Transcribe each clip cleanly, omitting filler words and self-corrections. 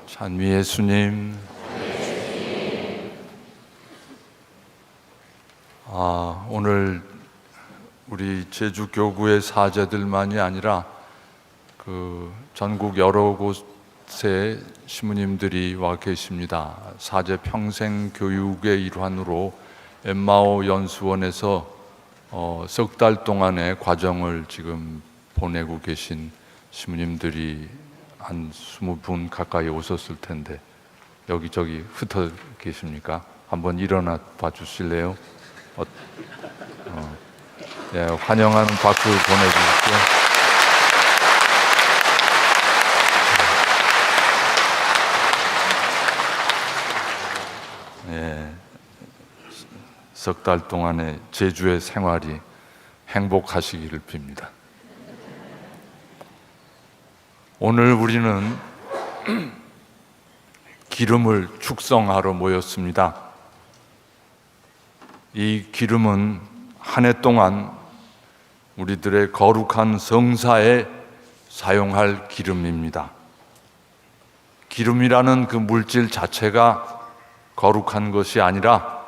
찬미 예수님. 오늘 우리 제주 교구의 사제들만이 아니라 전국 여러 곳에 시무님들이 와 계십니다. 사제 평생 교육의 일환으로 엠마오 연수원에서 석 달 동안의 과정을 지금 보내고 계신 시무님들이 한 20분 가까이 오셨을 텐데 여기저기 흩어 계십니까? 한번 일어나 봐 주실래요? 네, 환영하는 박수 보내주십시오. 네, 석 달 동안의 제주의 생활이 행복하시기를 빕니다. 오늘 우리는 기름을 축성하러 모였습니다. 이 기름은 한 해 동안 우리들의 거룩한 성사에 사용할 기름입니다. 기름이라는 그 물질 자체가 거룩한 것이 아니라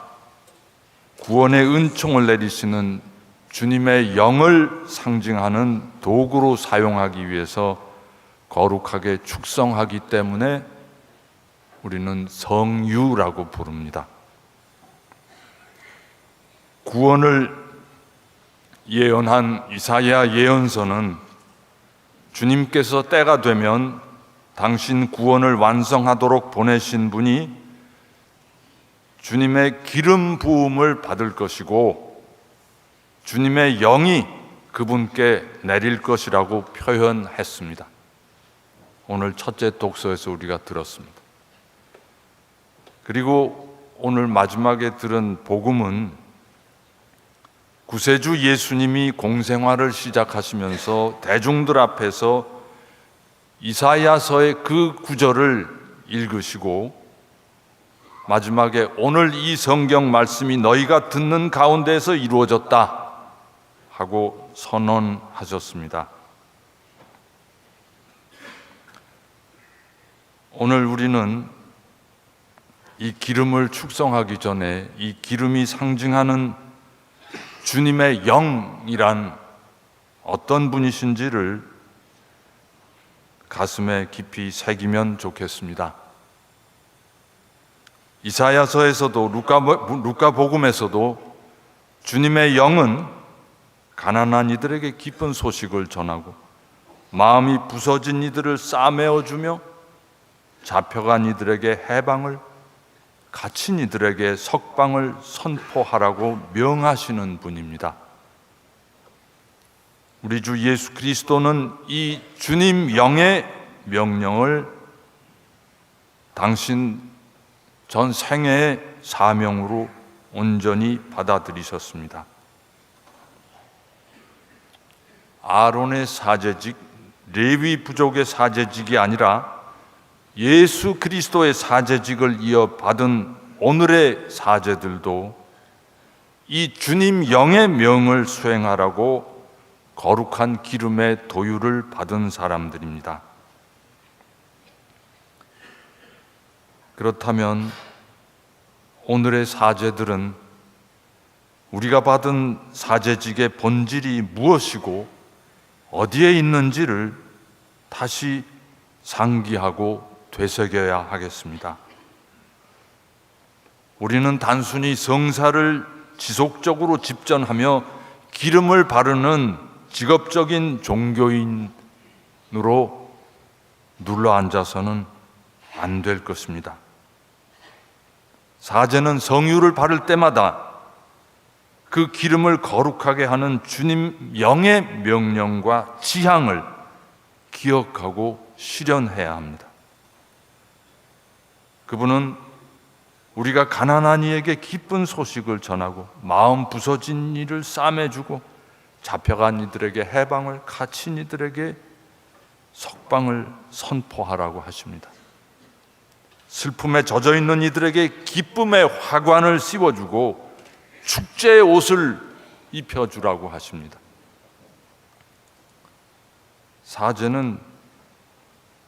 구원의 은총을 내리시는 주님의 영을 상징하는 도구로 사용하기 위해서 거룩하게 축성하기 때문에 우리는 성유라고 부릅니다. 구원을 예언한 이사야 예언서는 주님께서 때가 되면 당신 구원을 완성하도록 보내신 분이 주님의 기름 부음을 받을 것이고 주님의 영이 그분께 내릴 것이라고 표현했습니다. 오늘 첫째 독서에서 우리가 들었습니다. 그리고 오늘 마지막에 들은 복음은 구세주 예수님이 공생활을 시작하시면서 대중들 앞에서 이사야서의 그 구절을 읽으시고 마지막에 오늘 이 성경 말씀이 너희가 듣는 가운데에서 이루어졌다 하고 선언하셨습니다. 오늘 우리는 이 기름을 축성하기 전에 이 기름이 상징하는 주님의 영이란 어떤 분이신지를 가슴에 깊이 새기면 좋겠습니다. 이사야서에서도 루카복음에서도 주님의 영은 가난한 이들에게 기쁜 소식을 전하고 마음이 부서진 이들을 싸매어주며 잡혀간 이들에게 해방을, 갇힌 이들에게 석방을 선포하라고 명하시는 분입니다. 우리 주 예수 그리스도는 이 주님 영의 명령을 당신 전 생애의 사명으로 온전히 받아들이셨습니다. 아론의 사제직, 레위 부족의 사제직이 아니라 예수 그리스도의 사제직을 이어받은 오늘의 사제들도 이 주님 영의 명을 수행하라고 거룩한 기름의 도유를 받은 사람들입니다. 그렇다면 오늘의 사제들은 우리가 받은 사제직의 본질이 무엇이고 어디에 있는지를 다시 상기하고 되새겨야 하겠습니다. 우리는 단순히 성사를 지속적으로 집전하며 기름을 바르는 직업적인 종교인으로 눌러앉아서는 안 될 것입니다. 사제는 성유를 바를 때마다 그 기름을 거룩하게 하는 주님 영의 명령과 지향을 기억하고 실현해야 합니다. 그분은 우리가 가난한 이에게 기쁜 소식을 전하고 마음 부서진 이를 싸매주고 잡혀간 이들에게 해방을, 갇힌 이들에게 석방을 선포하라고 하십니다. 슬픔에 젖어 있는 이들에게 기쁨의 화관을 씌워주고 축제의 옷을 입혀주라고 하십니다. 사제는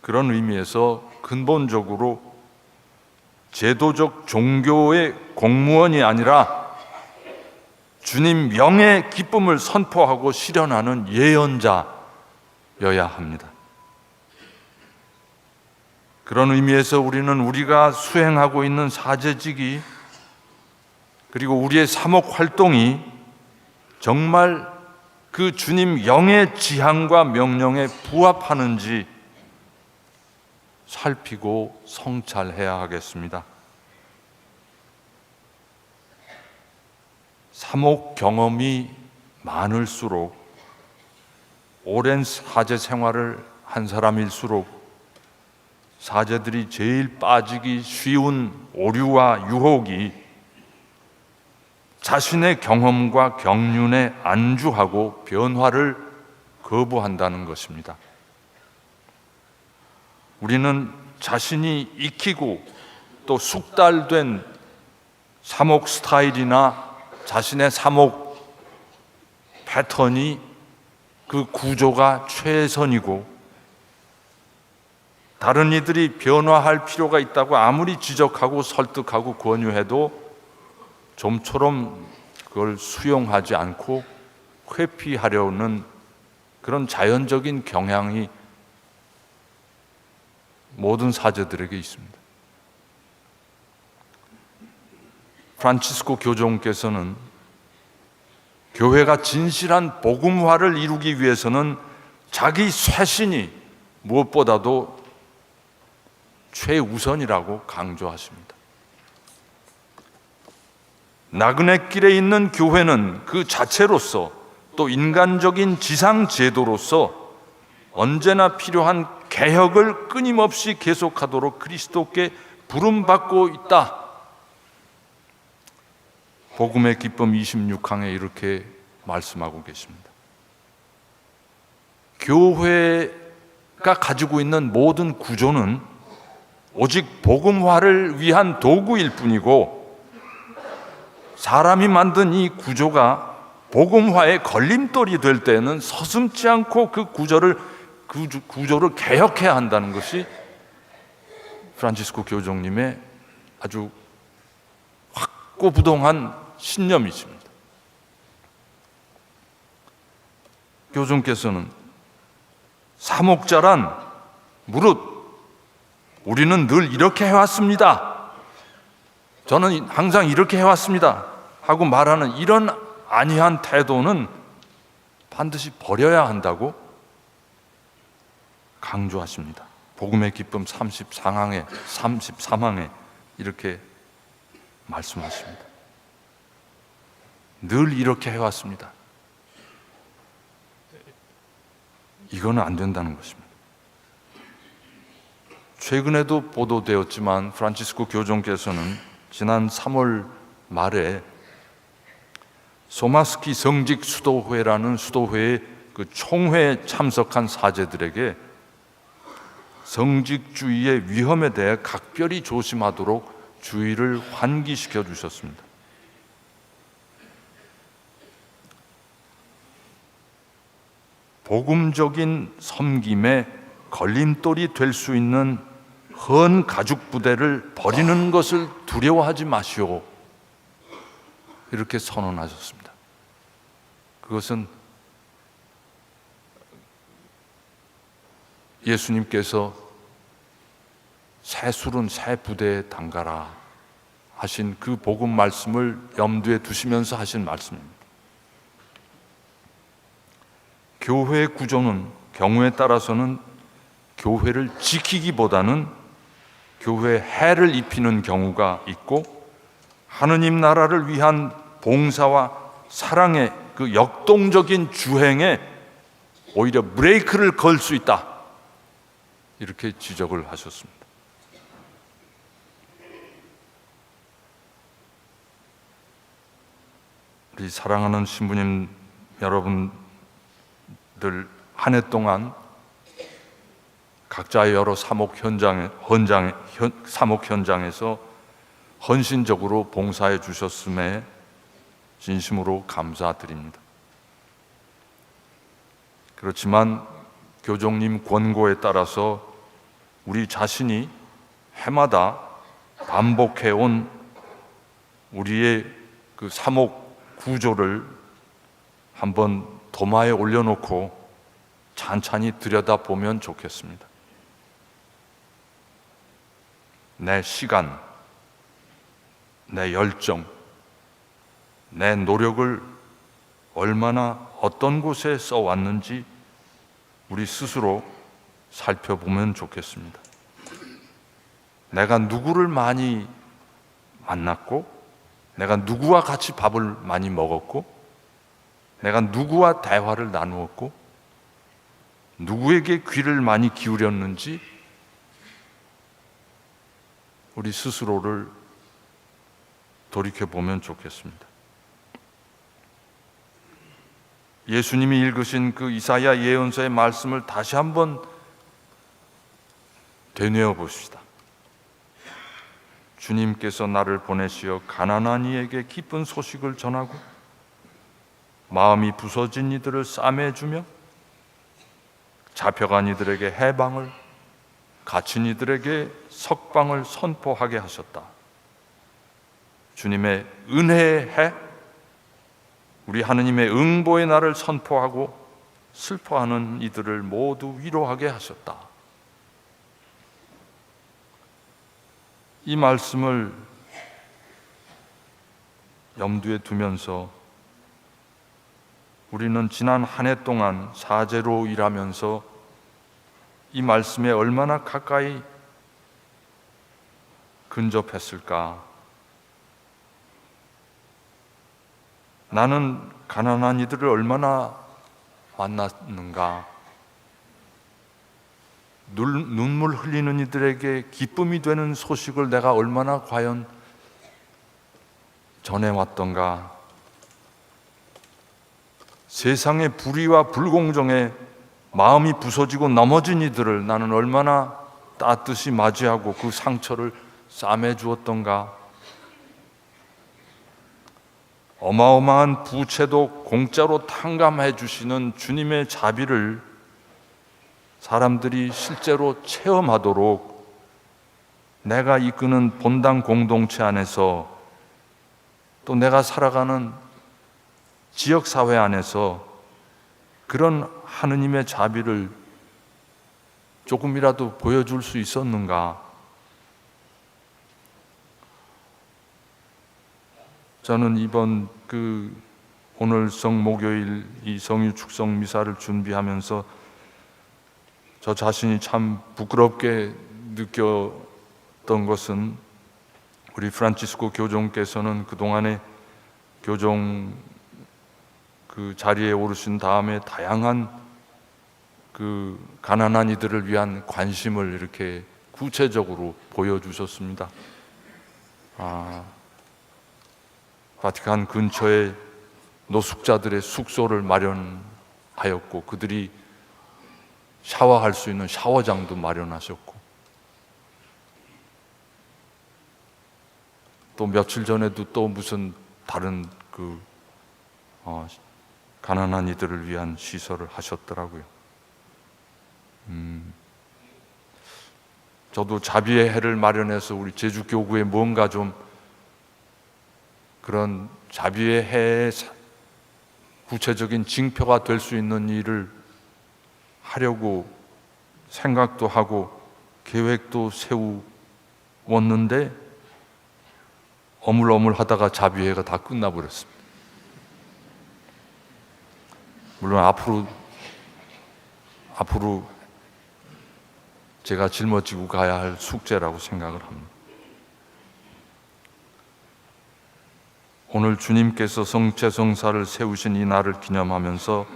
그런 의미에서 근본적으로 제도적 종교의 공무원이 아니라 주님 명의 기쁨을 선포하고 실현하는 예언자여야 합니다. 그런 의미에서 우리가 수행하고 있는 사제직이, 그리고 우리의 사목 활동이 정말 그 주님 영의 지향과 명령에 부합하는지 살피고 성찰해야 하겠습니다. 사목 경험이 많을수록, 오랜 사제 생활을 한 사람일수록 사제들이 제일 빠지기 쉬운 오류와 유혹이 자신의 경험과 경륜에 안주하고 변화를 거부한다는 것입니다. 우리는 자신이 익히고 또 숙달된 사목 스타일이나 자신의 사목 패턴이, 그 구조가 최선이고, 다른 이들이 변화할 필요가 있다고 아무리 지적하고 설득하고 권유해도 좀처럼 그걸 수용하지 않고 회피하려는 그런 자연적인 경향이 모든 사제들에게 있습니다. 프란치스코 교종께서는 교회가 진실한 복음화를 이루기 위해서는 자기 쇄신이 무엇보다도 최우선이라고 강조하십니다. 나그네 길에 있는 교회는 그 자체로서, 또 인간적인 지상 제도로서 언제나 필요한 개혁을 끊임없이 계속하도록 그리스도께 부름받고 있다. 복음의 기쁨 26항에 이렇게 말씀하고 계십니다. 교회가 가지고 있는 모든 구조는 오직 복음화를 위한 도구일 뿐이고, 사람이 만든 이 구조가 복음화의 걸림돌이 될 때는 서슴지 않고 그 구조를 개혁해야 한다는 것이 프란치스코 교종님의 아주 확고부동한 신념이십니다. 교종께서는 사목자란 무릇 우리는 늘 이렇게 해왔습니다, 저는 항상 이렇게 해왔습니다 하고 말하는 이런 안이한 태도는 반드시 버려야 한다고 강조하십니다. 복음의 기쁨 33항에 이렇게 말씀하십니다. 늘 이렇게 해왔습니다. 이거는 안 된다는 것입니다. 최근에도 보도되었지만 프란치스코 교종께서는 지난 3월 말에 소마스키 성직 수도회라는 수도회의 그 총회에 참석한 사제들에게 성직주의의 위험에 대해 각별히 조심하도록 주의를 환기시켜 주셨습니다. 복음적인 섬김에 걸림돌이 될 수 있는 헌 가죽 부대를 버리는 것을 두려워하지 마시오, 이렇게 선언하셨습니다. 그것은 예수님께서 새 술은 새 부대에 담가라 하신 그 복음 말씀을 염두에 두시면서 하신 말씀입니다. 교회의 구조는 경우에 따라서는 교회를 지키기보다는 교회에 해를 입히는 경우가 있고, 하느님 나라를 위한 봉사와 사랑의 그 역동적인 주행에 오히려 브레이크를 걸 수 있다, 이렇게 지적을 하셨습니다. 우리 사랑하는 신부님 여러분들, 한 해 동안 각자의 여러 사목 현장에서 헌신적으로 봉사해 주셨음에 진심으로 감사드립니다. 그렇지만 교종님 권고에 따라서 우리 자신이 해마다 반복해온 우리의 그 사목 구조를 한번 도마에 올려놓고 찬찬히 들여다보면 좋겠습니다. 내 시간, 내 열정, 내 노력을 얼마나 어떤 곳에 써왔는지 우리 스스로 살펴보면 좋겠습니다. 내가 누구를 많이 만났고, 내가 누구와 같이 밥을 많이 먹었고, 내가 누구와 대화를 나누었고, 누구에게 귀를 많이 기울였는지 우리 스스로를 돌이켜보면 좋겠습니다. 예수님이 읽으신 그 이사야 예언서의 말씀을 다시 한번 되뇌어 봅시다. 주님께서 나를 보내시어 가난한 이에게 기쁜 소식을 전하고 마음이 부서진 이들을 싸매주며 잡혀간 이들에게 해방을, 갇힌 이들에게 석방을 선포하게 하셨다. 주님의 은혜의 해, 우리 하느님의 응보의 날을 선포하고 슬퍼하는 이들을 모두 위로하게 하셨다. 이 말씀을 염두에 두면서 우리는 지난 한 해 동안 사제로 일하면서 이 말씀에 얼마나 가까이 근접했을까? 나는 가난한 이들을 얼마나 만났는가? 눈물 흘리는 이들에게 기쁨이 되는 소식을 내가 얼마나 과연 전해왔던가? 세상의 불의와 불공정에 마음이 부서지고 넘어진 이들을 나는 얼마나 따뜻이 맞이하고 그 상처를 싸매주었던가? 어마어마한 부채도 공짜로 탕감해 주시는 주님의 자비를 사람들이 실제로 체험하도록 내가 이끄는 본당 공동체 안에서 또 내가 살아가는 지역사회 안에서 그런 하느님의 자비를 조금이라도 보여줄 수 있었는가? 저는 이번 오늘 성목요일 이 성유 축성 미사를 준비하면서 저 자신이 참 부끄럽게 느꼈던 것은 우리 프란치스코 교종께서는 그동안에 교종 그 자리에 오르신 다음에 다양한 그 가난한 이들을 위한 관심을 이렇게 구체적으로 보여주셨습니다. 바티칸 근처에 노숙자들의 숙소를 마련하였고 그들이 샤워할 수 있는 샤워장도 마련하셨고 또 며칠 전에도 또 무슨 다른 가난한 이들을 위한 시설을 하셨더라고요. 저도 자비의 해를 마련해서 우리 제주교구에 뭔가 좀 그런 자비의 해의 구체적인 징표가 될 수 있는 일을 하려고 생각도 하고 계획도 세우었는데 어물어물 하다가 자비회가 다 끝나버렸습니다. 물론 앞으로 제가 짊어지고 가야 할 숙제라고 생각을 합니다. 오늘 주님께서 성체성사를 세우신 이 날을 기념하면서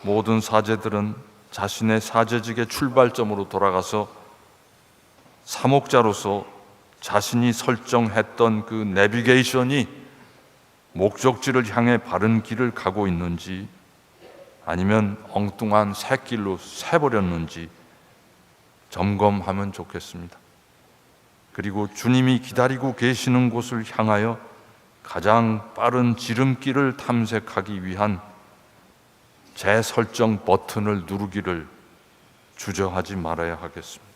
모든 사제들은 자신의 사제직의 출발점으로 돌아가서 사목자로서 자신이 설정했던 그 내비게이션이 목적지를 향해 바른 길을 가고 있는지 아니면 엉뚱한 샛길로 새버렸는지 점검하면 좋겠습니다. 그리고 주님이 기다리고 계시는 곳을 향하여 가장 빠른 지름길을 탐색하기 위한 재설정 버튼을 누르기를 주저하지 말아야 하겠습니다.